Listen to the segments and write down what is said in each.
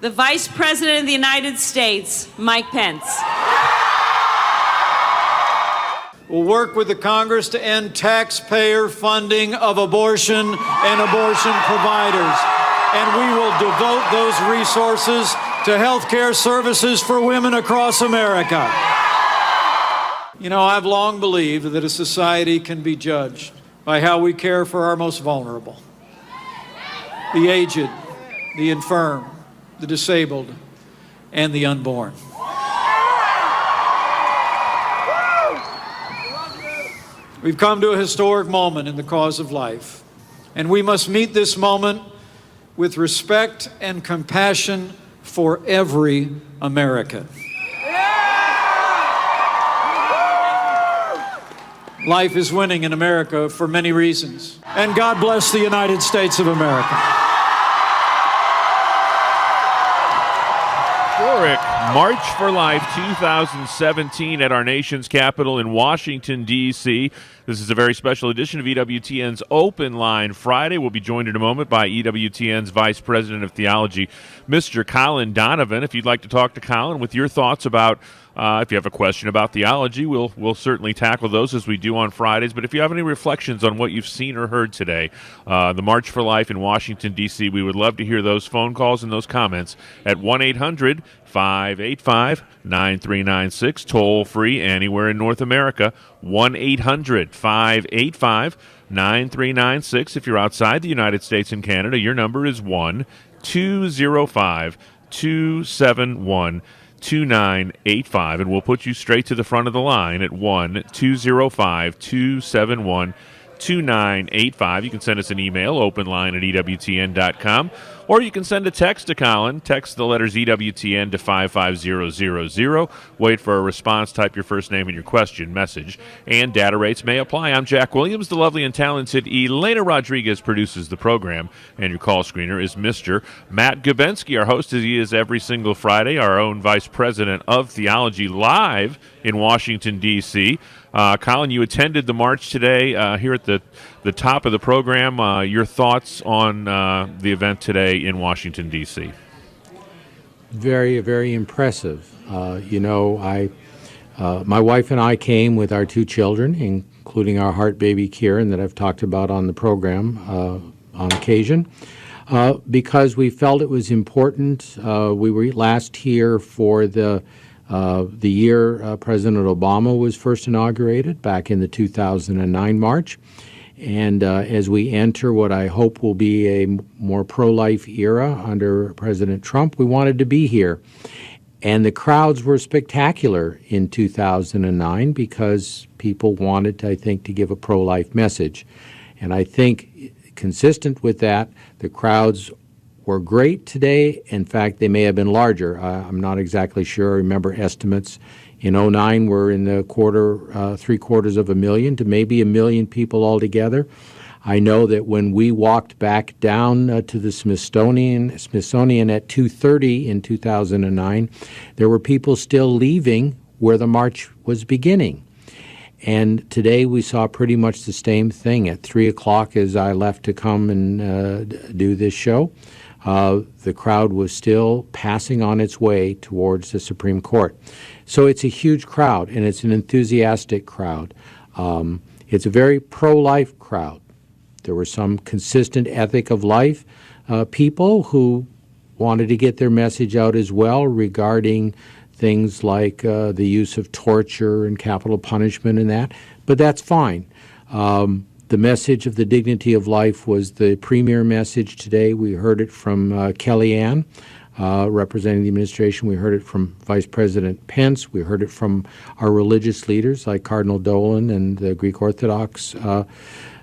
the Vice President of the United States, Mike Pence. We'll work with the Congress to end taxpayer funding of abortion and abortion providers. And we will devote those resources to health care services for women across America. You know, I've long believed that a society can be judged by how we care for our most vulnerable, the aged, the infirm, the disabled, and the unborn. We've come to a historic moment in the cause of life, and we must meet this moment with respect and compassion for every American. Life is winning in America for many reasons, and God bless the United States of America. Historic March for Life 2017 at our nation's capital in Washington, D.C. This is a very special edition of EWTN's Open Line Friday. We'll be joined in a moment by EWTN's Vice President of Theology, Mr. Colin Donovan. If you'd like to talk to Colin with your thoughts about if you have a question about theology, we'll certainly tackle those as we do on Fridays. But if you have any reflections on what you've seen or heard today, the March for Life in Washington, D.C., we would love to hear those phone calls and those comments at 1-800-585-9396, toll-free anywhere in North America, 1-800-585-9396. If you're outside the United States and Canada, your number is 1-205-271-2985, and we'll put you straight to the front of the line at 1-205-271-2985. You can send us an email, openline@ewtn.com, or you can send a text to Colin. Text the letters EWTN to 55000. Wait for a response. Type your first name and your question, message, and data rates may apply. I'm Jack Williams. The lovely and talented Elena Rodriguez produces the program, and your call screener is Mr. Matt Gubensky. Our host, as he is every single Friday, our own Vice President of Theology, live in Washington, D.C. Colin, you attended the march today here at the top of the program. Your thoughts on the event today in Washington, D.C.? Very, very impressive. My wife and I came with our two children, including our heart baby Kieran that I've talked about on the program on occasion, because we felt it was important. We were last here for the year President Obama was first inaugurated back in the 2009 March. And as we enter what I hope will be a more pro-life era under President Trump, we wanted to be here. And the crowds were spectacular in 2009 because people wanted, I think, to give a pro-life message. And I think consistent with that, the crowds were great today. In fact, they may have been larger. I'm not exactly sure. I remember estimates in 2009 were in the 750,000 to maybe 1 million people altogether. I know that when we walked back down to the Smithsonian at 2:30 in 2009, there were people still leaving where the march was beginning. And today we saw pretty much the same thing. At 3 o'clock as I left to come and do this show, the crowd was still passing on its way towards the Supreme Court. So it's a huge crowd, and it's an enthusiastic crowd. It's a very pro-life crowd. There were some consistent ethic of life people who wanted to get their message out as well regarding things like the use of torture and capital punishment and that, but that's fine. The message of the dignity of life was the premier message today. We heard it from Kellyanne, representing the administration. We heard it from Vice President Pence. We heard it from our religious leaders like Cardinal Dolan and the Greek Orthodox,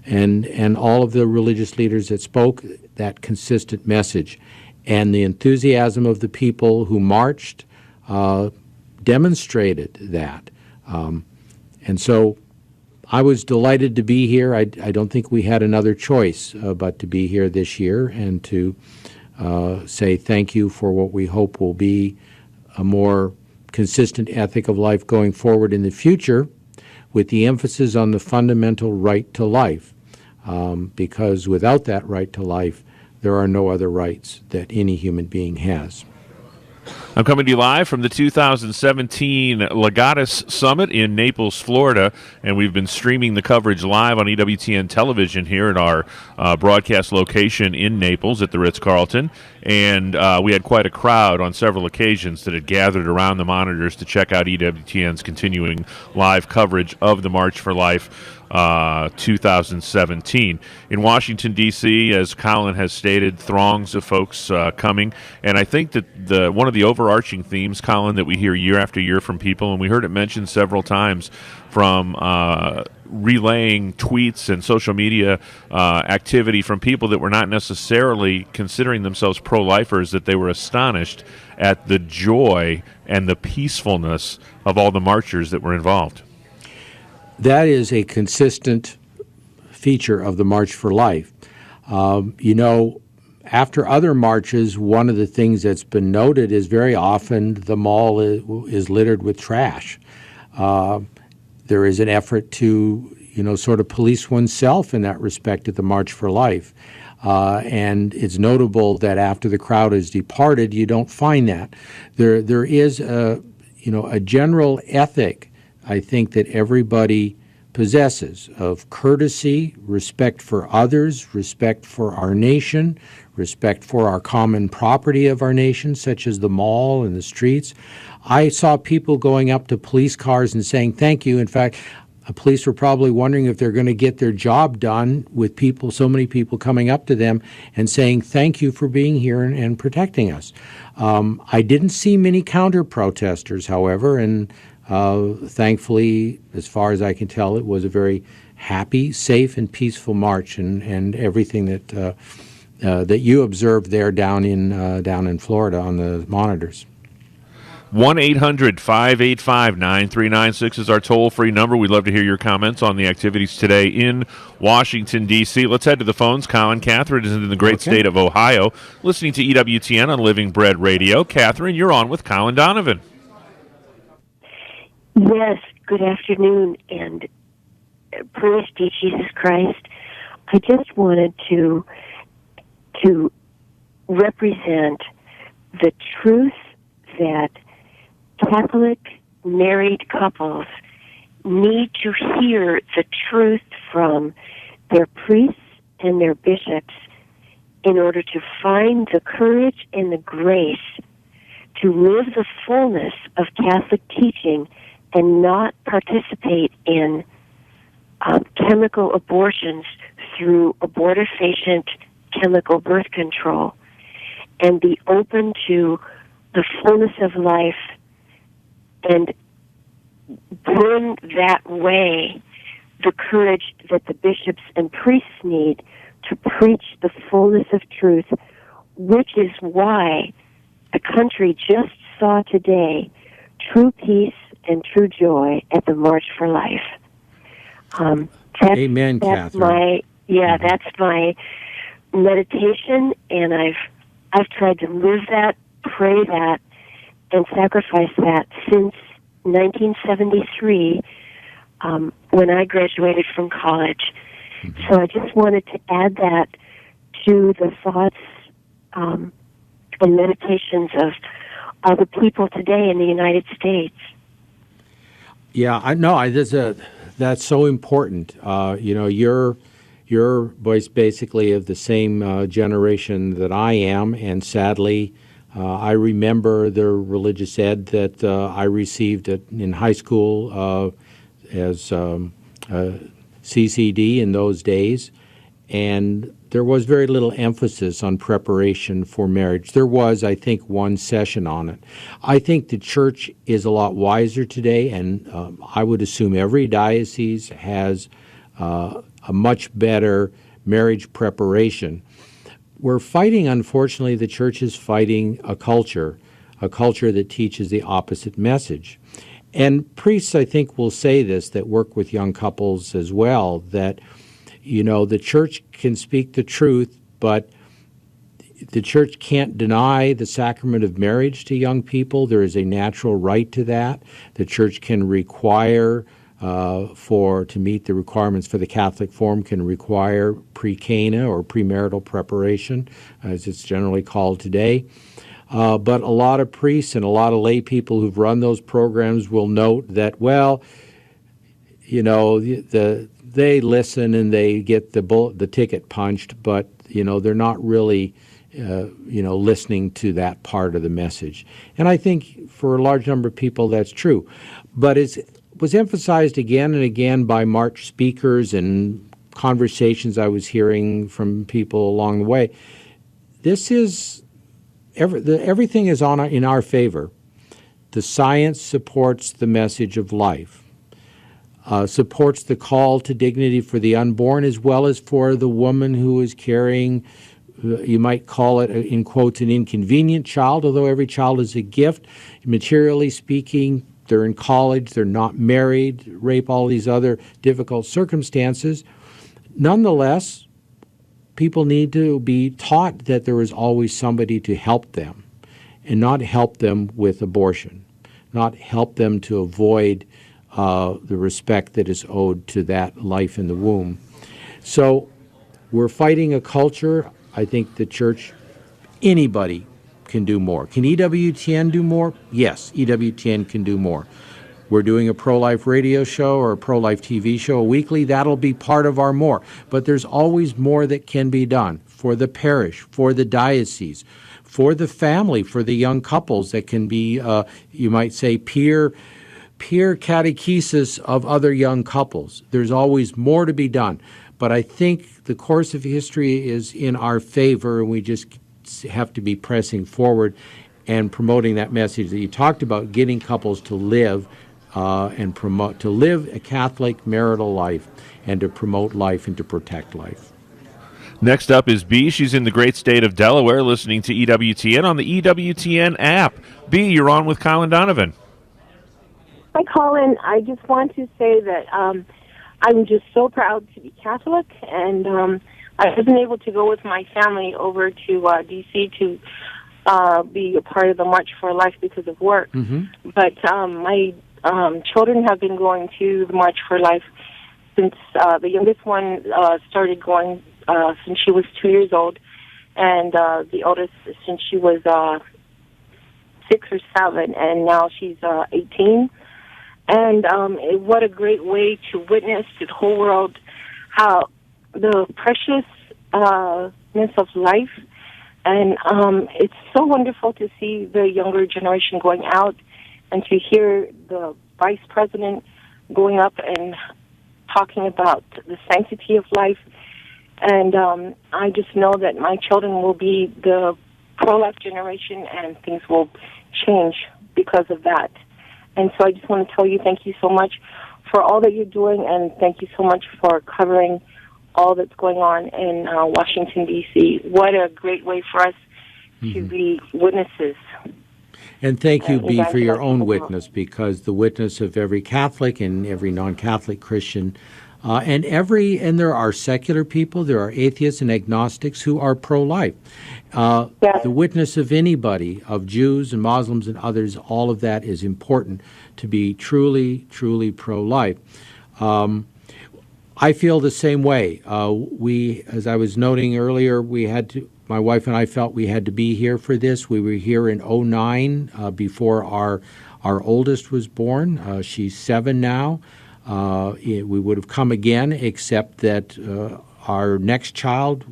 and all of the religious leaders that spoke that consistent message. And the enthusiasm of the people who marched demonstrated that. And so I was delighted to be here. I don't think we had another choice but to be here this year and to say thank you for what we hope will be a more consistent ethic of life going forward in the future, with the emphasis on the fundamental right to life, because without that right to life, there are no other rights that any human being has. I'm coming to you live from the 2017 Legatus Summit in Naples, Florida, and we've been streaming the coverage live on EWTN television here at our broadcast location in Naples at the Ritz-Carlton, and we had quite a crowd on several occasions that had gathered around the monitors to check out EWTN's continuing live coverage of the March for Life 2017. In Washington, D.C., as Colin has stated, throngs of folks coming. And I think that one of the overarching themes, Colin, that we hear year after year from people, and we heard it mentioned several times from relaying tweets and social media activity from people that were not necessarily considering themselves pro-lifers, that they were astonished at the joy and the peacefulness of all the marchers that were involved. That is a consistent feature of the March for Life. After other marches, one of the things that's been noted is very often the mall is littered with trash. There is an effort to, sort of police oneself in that respect at the March for Life. And it's notable that after the crowd has departed, you don't find that. There is a general ethic, I think, that everybody possesses of courtesy, respect for others, respect for our nation, respect for our common property of our nation, such as the mall and the streets. I saw people going up to police cars and saying thank you. In fact, police were probably wondering if they're going to get their job done with so many people coming up to them and saying thank you for being here and protecting us. I didn't see many counter-protesters, however, and thankfully, as far as I can tell, it was a very happy, safe, and peaceful march, and everything that you observed there down in Florida on the monitors. 1-800-585-9396 is our toll-free number. We'd love to hear your comments on the activities today in Washington, D.C. Let's head to the phones. Colin, Catherine is in the great state of Ohio, listening to EWTN on Living Bread Radio. Catherine, you're on with Colin Donovan. Yes, good afternoon, and praise to Jesus Christ. I just wanted to represent the truth that Catholic married couples need to hear the truth from their priests and their bishops in order to find the courage and the grace to live the fullness of Catholic teaching and not participate in chemical abortions through abortifacient chemical birth control, and be open to the fullness of life and bring that way the courage that the bishops and priests need to preach the fullness of truth, which is why the country just saw today true peace and true joy at the March for Life. Amen, Catherine. That's my meditation, and I've tried to live that, pray that, and sacrifice that since 1973, when I graduated from college. So I just wanted to add that to the thoughts and meditations of the people today in the United States. Yeah, I know. That's so important. You're basically of the same generation that I am, and sadly, I remember the religious ed that I received in high school as CCD in those days, and there was very little emphasis on preparation for marriage. There was, I think, one session on it. I think the church is a lot wiser today, and I would assume every diocese has a much better marriage preparation. We're fighting, unfortunately, the church is fighting a culture that teaches the opposite message. And priests, I think, will say this, that work with young couples as well, that, the church can speak the truth, but the church can't deny the sacrament of marriage to young people. There is a natural right to that. The church can require to meet the requirements for the Catholic form, can require pre-cana or premarital preparation, as it's generally called today. But a lot of priests and a lot of lay people who've run those programs will note that, well, they listen and they get the ticket punched, but they're not really listening to that part of the message. And I think for a large number of people that's true. But it was emphasized again and again by March speakers and conversations I was hearing from people along the way. This is everything is in our favor. The science supports the message of life, supports the call to dignity for the unborn as well as for the woman who is carrying, you might call it, in quotes, an inconvenient child, although every child is a gift. Materially speaking, they're in college, they're not married, rape, all these other difficult circumstances. Nonetheless, people need to be taught that there is always somebody to help them and not help them with abortion, not help them to avoid the respect that is owed to that life in the womb. So we're fighting a culture. I think the church, anybody can do more. Can EWTN do more? Yes, EWTN can do more. We're doing a pro-life radio show or a pro-life TV show weekly. That'll be part of our more. But there's always more that can be done for the parish, for the diocese, for the family, for the young couples that can be, you might say, peer catechesis of other young couples. There's always more to be done. But I think the course of history is in our favor, and we just have to be pressing forward and promoting that message that you talked about, getting couples to live and to live a Catholic marital life and to promote life and to protect life. Next up is B. She's in the great state of Delaware listening to EWTN on the EWTN app. B, you're on with Colin Donovan. Hi, Colin. I just want to say that I'm just so proud to be Catholic, and I wasn't able to go with my family over to D.C. to be a part of the March for Life because of work. Mm-hmm. But my children have been going to the March for Life since the youngest one started going since she was 2 years old, and the oldest since she was 6 or 7, and now she's 18. And what a great way to witness to the whole world how the preciousness of life. And it's so wonderful to see the younger generation going out and to hear the vice president going up and talking about the sanctity of life. And I just know that my children will be the pro-life generation, and things will change because of that. And so I just want to tell you thank you so much for all that you're doing, and thank you so much for covering all that's going on in Washington, D.C. What a great way for us to be witnesses. And thank you, B, for your own witness, because the witness of every Catholic and every non-Catholic Christian, and there are secular people, there are atheists and agnostics who are pro-life. The witness of anybody, of Jews and Muslims and others, all of that is important to be truly, truly pro-life. I feel the same way. We, as I was noting earlier, my wife and I felt we had to be here for this. We were here in 2009 before our oldest was born. She's 7 now. We would have come again, except that our next child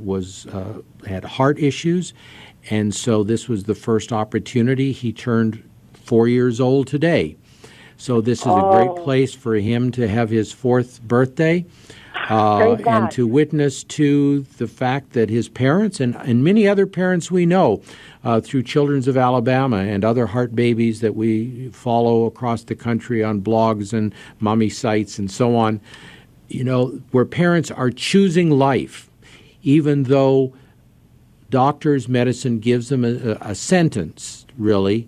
had heart issues, and so this was the first opportunity. He turned 4 years old today. So this is a great place for him to have his 4th birthday and to witness to the fact that his parents and many other parents we know through Children's of Alabama and other heart babies that we follow across the country on blogs and mommy sites and so on, where parents are choosing life, even though doctors, medicine gives them a sentence, really.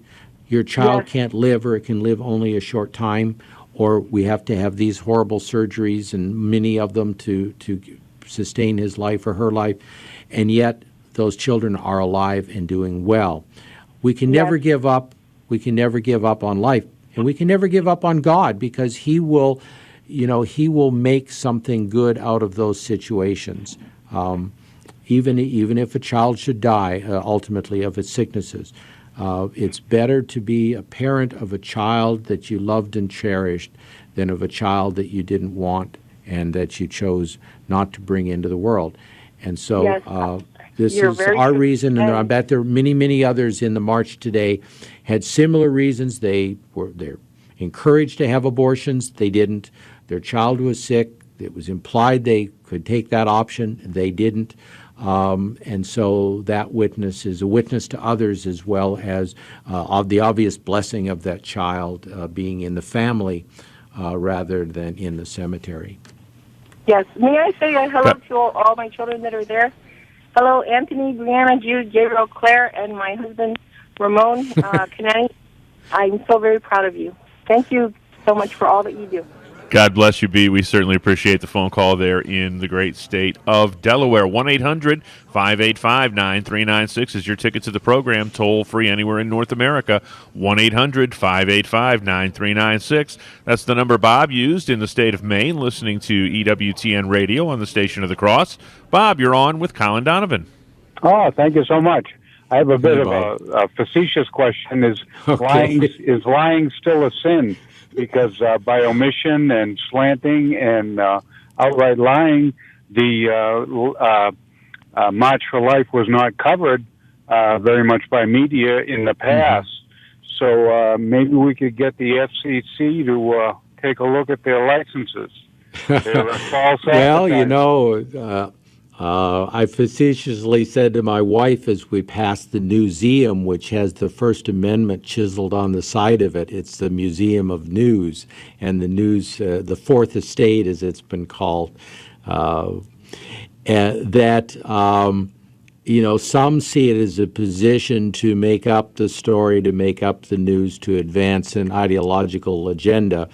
Your child can't live, or it can live only a short time, or we have to have these horrible surgeries, and many of them to sustain his life or her life, and yet those children are alive and doing well. We can never give up. We can never give up on life, and we can never give up on God, because He will make something good out of those situations, even if a child should die ultimately of its sicknesses. It's better to be a parent of a child that you loved and cherished than of a child that you didn't want and that you chose not to bring into the world. And so Yes. this You're is very our true. reason, and I And- bet there are many, many others in the march today had similar reasons. They're encouraged to have abortions. They didn't. Their child was sick. It was implied they could take that option. They didn't. And so that witness is a witness to others, as well as of the obvious blessing of that child being in the family rather than in the cemetery. Yes. May I say hello to all my children that are there? Hello, Anthony, Brianna, Jude, Gabriel, Claire, and my husband, Ramon Canani. I'm so very proud of you. Thank you so much for all that you do. God bless you, B. We certainly appreciate the phone call there in the great state of Delaware. 1-800-585-9396 is your ticket to the program, toll-free anywhere in North America. 1-800-585-9396. That's the number Bob used in the state of Maine, listening to EWTN Radio on the Station of the Cross. Bob, you're on with Colin Donovan. Oh, thank you so much. I have a bit Hey, of Bob. a facetious question. Is Okay. lying still a sin? Because by omission and slanting and outright lying, the March for Life was not covered very much by media in the past. So maybe we could get the FCC to take a look at their licenses. They're false Well, you advertising. know, I facetiously said to my wife as we passed the Newseum, which has the First Amendment chiseled on the side of it. It's the Museum of News, and the news, the Fourth Estate, as it's been called, you know, some see it as a position to make up the story, to make up the news, to advance an ideological agenda,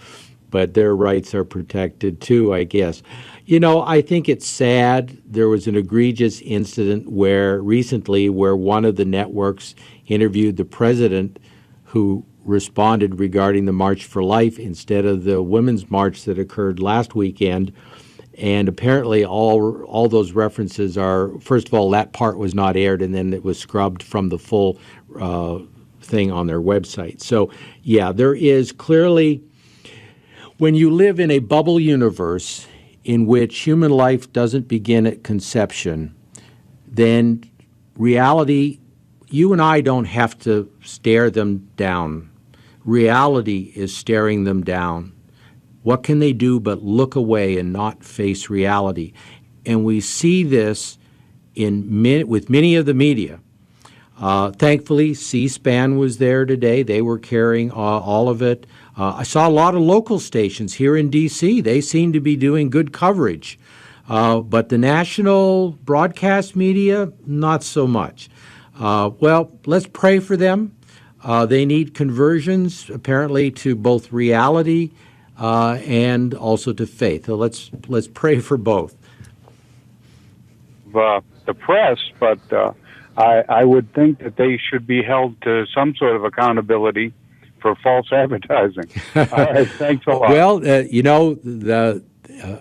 but their rights are protected too, I guess. You know, I think it's sad. There was an egregious incident recently where one of the networks interviewed the president who responded regarding the March for Life instead of the Women's March that occurred last weekend. And apparently all those references are, first of all, that part was not aired, and then it was scrubbed from the full thing on their website. So, yeah, there is clearly, when you live in a bubble universe in which human life doesn't begin at conception, then reality, you and I don't have to stare them down. Reality is staring them down. What can they do but look away and not face reality? And we see this with many of the media. Thankfully, C-SPAN was there today. They were carrying all of it. I saw a lot of local stations here in D.C. They seem to be doing good coverage. But the national broadcast media, not so much. Well, let's pray for them. They need conversions, apparently, to both reality and also to faith. So let's pray for both. The press, but I would think that they should be held to some sort of accountability for false advertising. All right, thanks a lot. Well, you know,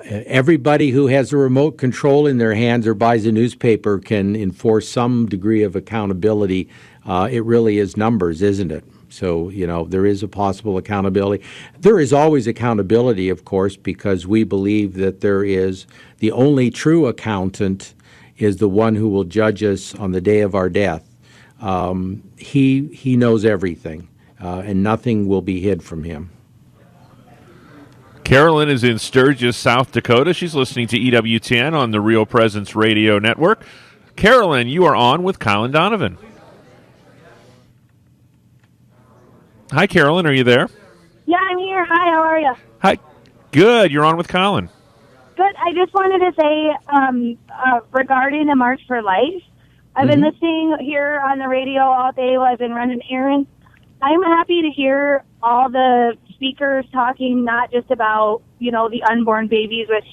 everybody who has a remote control in their hands or buys a newspaper can enforce some degree of accountability. It really is numbers, isn't it? So, you know, there is a possible accountability. There is always accountability, of course, because we believe that there is the only true accountant is the one who will judge us on the day of our death. He knows everything, and nothing will be hid from him. Carolyn is in Sturgis, South Dakota. She's listening to EWTN on the Real Presence Radio Network. Carolyn, you are on with Colin Donovan. Hi, Carolyn. Are you there? Yeah, I'm here. Hi, how are you? Hi. Good. You're on with Colin. Good. I just wanted to say regarding the March for Life, I've been listening here on the radio all day while I've been running errands. I'm happy to hear all the speakers talking not just about, you know, the unborn babies, which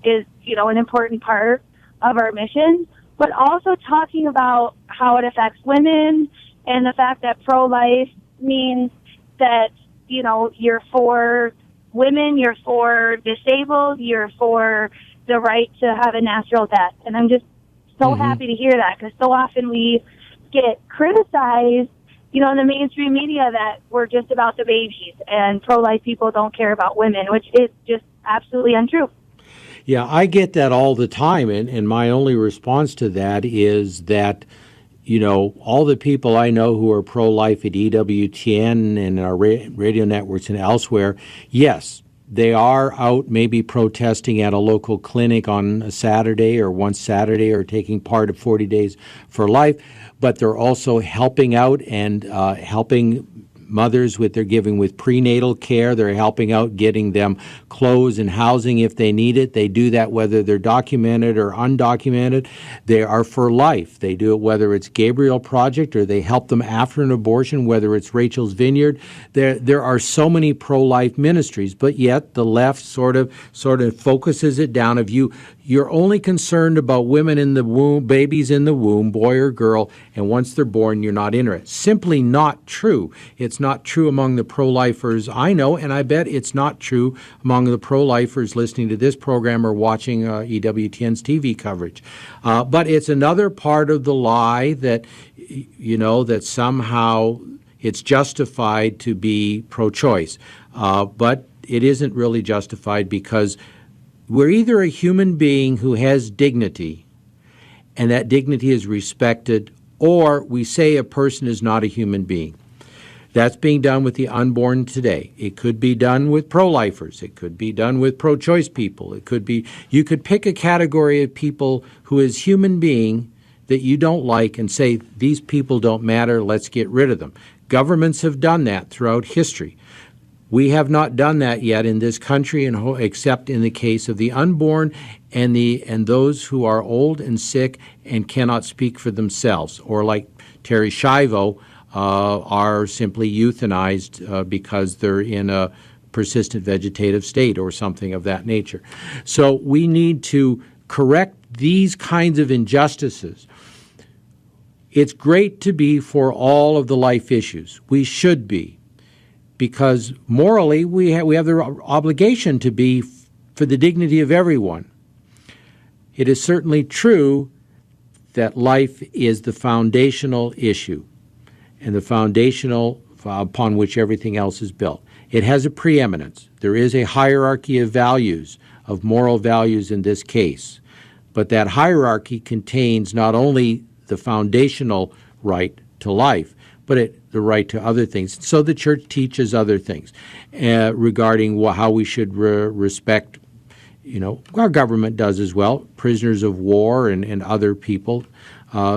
is, you know, an important part of our mission, but also talking about how it affects women and the fact that pro-life means that, you know, you're for women, you're for disabled, you're for the right to have a natural death. And I'm just so happy to hear that, because so often we get criticized in the mainstream media that we're just about the babies and pro-life people don't care about women, which is just absolutely untrue. Yeah, I get that all the time, and my only response to that is that, all the people I know who are pro-life at EWTN and our radio networks and elsewhere, yes, they are out maybe protesting at a local clinic on a Saturday or one Saturday or taking part of 40 Days for Life, but they're also helping out and helping mothers with prenatal care. They're helping out getting them clothes and housing if they need it. They do that whether they're documented or undocumented. They are for life. They do it whether it's Gabriel Project or they help them after an abortion, whether it's Rachel's Vineyard. There are so many pro-life ministries, but yet the left sort of focuses it down of you're only concerned about women in the womb, babies in the womb, boy or girl, and once they're born, you're not interested. Simply not true. It's not true among the pro-lifers I know, and I bet it's not true among the pro-lifers listening to this program or watching EWTN's TV coverage. But it's another part of the lie that, that somehow it's justified to be pro-choice. But it isn't really justified because we're either a human being who has dignity, and that dignity is respected, or we say a person is not a human being. That's being done with the unborn today. It could be done with pro-lifers. It could be done with pro-choice people. You could pick a category of people who is human being that you don't like and say, these people don't matter, let's get rid of them. Governments have done that throughout history. We have not done that yet in this country, except in the case of the unborn and those who are old and sick and cannot speak for themselves, or like Terry Schiavo, are simply euthanized because they're in a persistent vegetative state or something of that nature. So we need to correct these kinds of injustices. It's great to be for all of the life issues. We should be, because morally we have the obligation to be for the dignity of everyone. It is certainly true that life is the foundational issue and the foundational upon which everything else is built. It has a preeminence. There is a hierarchy of values, of moral values in this case. But that hierarchy contains not only the foundational right to life, but the right to other things. So the church teaches other things regarding how we should respect, our government does as well, prisoners of war and other people.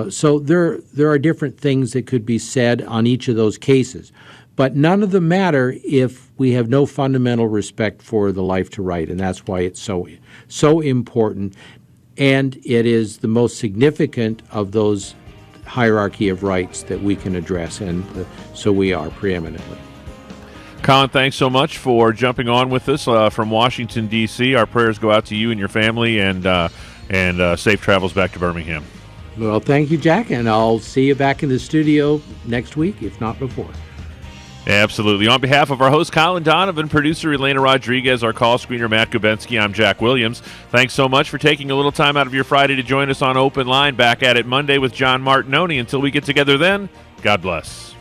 So there are different things that could be said on each of those cases. But none of them matter if we have no fundamental respect for the life to right, and that's why it's so important. And it is the most significant of those hierarchy of rights that we can address, and so we are preeminently. Colin, thanks so much for jumping on with us from Washington, D.C. Our prayers go out to you and your family, and safe travels back to Birmingham. Well, thank you, Jack, and I'll see you back in the studio next week, if not before. Absolutely. On behalf of our host, Colin Donovan, producer Elena Rodriguez, our call screener, Matt Kubensky, I'm Jack Williams. Thanks so much for taking a little time out of your Friday to join us on Open Line. Back at it Monday with John Martinoni. Until we get together then, God bless.